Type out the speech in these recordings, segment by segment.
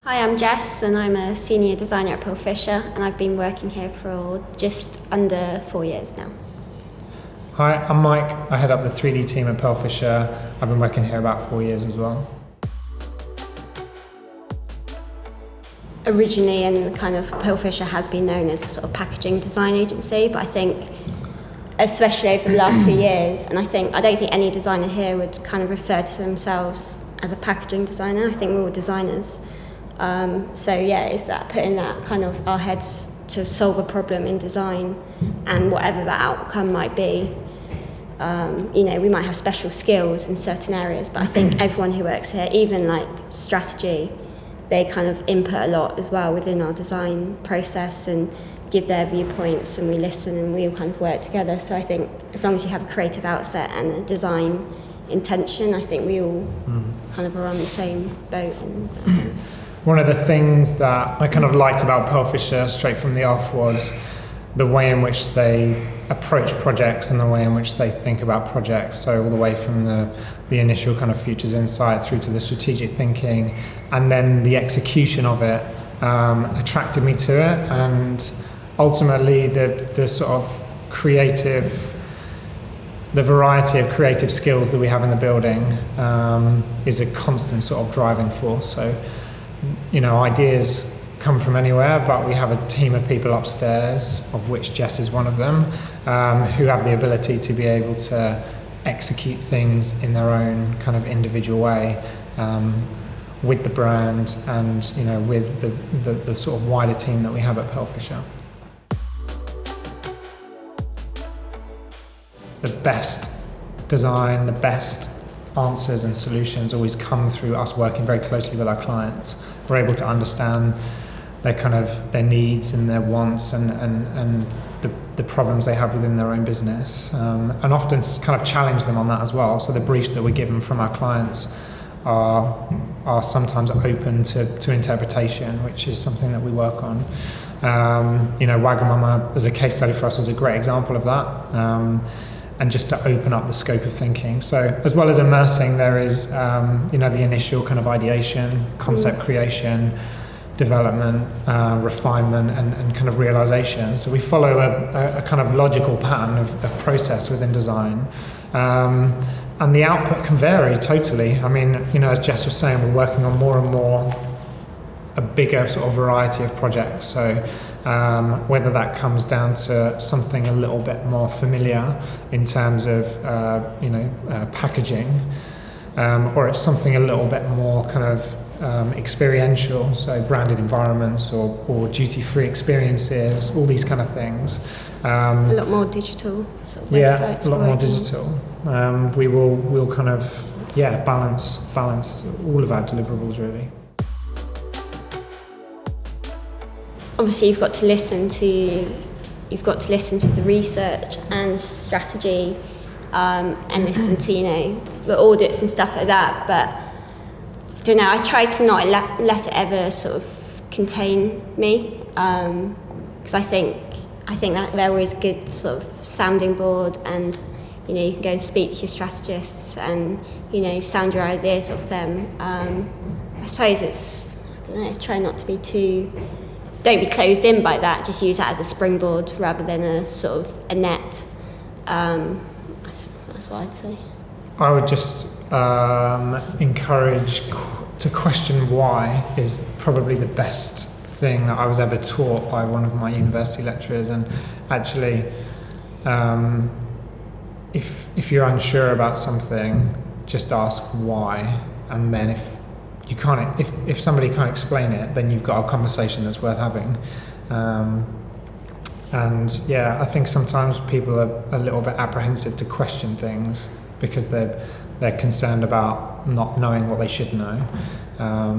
Hi, I'm Jess and I'm a senior designer at Pearlfisher and I've been working here for just under 4 years now. Hi, I'm Mike. I head up the 3D team at Pearlfisher. I've been working here about 4 years as well. Originally, and kind of Pearlfisher has been known as a sort of packaging design agency, but I think especially over the last few years, and I don't think any designer here would kind of refer to themselves as a packaging designer. I think we're all designers. It's that putting that kind of our heads to solve a problem in design, and whatever that outcome might be. We might have special skills in certain areas, but I think everyone who works here, even like strategy, they kind of input a lot as well within our design process and give their viewpoints, and we listen and we all kind of work together. So I think as long as you have a creative outset and a design intention, I think we all kind of are on the same boat in that sense. One of the things that I kind of liked about Pearlfisher straight from the off was the way in which they approach projects and the way in which they think about projects. So all the way from the initial kind of futures insight through to the strategic thinking, and then the execution of it attracted me to it. And ultimately the sort of the variety of creative skills that we have in the building is a constant sort of driving force. So, ideas come from anywhere, but we have a team of people upstairs, of which Jess is one of them, who have the ability to be able to execute things in their own kind of individual way, with the brand and with the sort of wider team that we have at Pearlfisher. The best design, the best answers and solutions always come through us working very closely with our clients. We're able to understand their needs and their wants and the problems they have within their own business, and often kind of challenge them on that as well. So the briefs that we're given from our clients are sometimes open to interpretation, which is something that we work on. Wagamama as a case study for us is a great example of that. And just to open up the scope of thinking. So as well as immersing, there is the initial kind of ideation, concept creation, development, refinement, and kind of realization. So we follow a kind of logical pattern of process within design. And the output can vary totally. I mean, as Jess was saying, we're working on more and more a bigger sort of variety of projects. So whether that comes down to something a little bit more familiar in terms of packaging, or it's something a little bit more kind of experiential, so branded environments or duty-free experiences, all these kind of things. A lot more digital sort of websites. Yeah, a lot more digital. We'll kind of balance all of our deliverables really. Obviously, you've got to listen to the research and strategy, and listen to the audits and stuff like that. But I don't know. I try to not let it ever sort of contain me, because I think that they're always a good sort of sounding board, and you can go and speak to your strategists and sound your ideas off them. I suppose try not to be don't be closed in by that, just use that as a springboard rather than a sort of a net. That's what I'd say. I would just encourage to question why is probably the best thing that I was ever taught by one of my university lecturers. And actually, if you're unsure about something, just ask why, and then if somebody can't explain it, then you've got a conversation that's worth having. I think sometimes people are a little bit apprehensive to question things because they're concerned about not knowing what they should know. I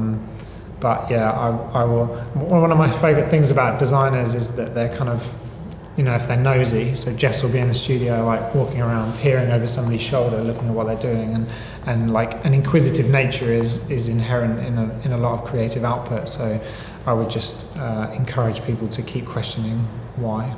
will. One of my favourite things about designers is that they're kind of, if they're nosy. So Jess will be in the studio, like walking around, peering over somebody's shoulder, looking at what they're doing, and like an inquisitive nature is inherent in a lot of creative output. So I would just encourage people to keep questioning why.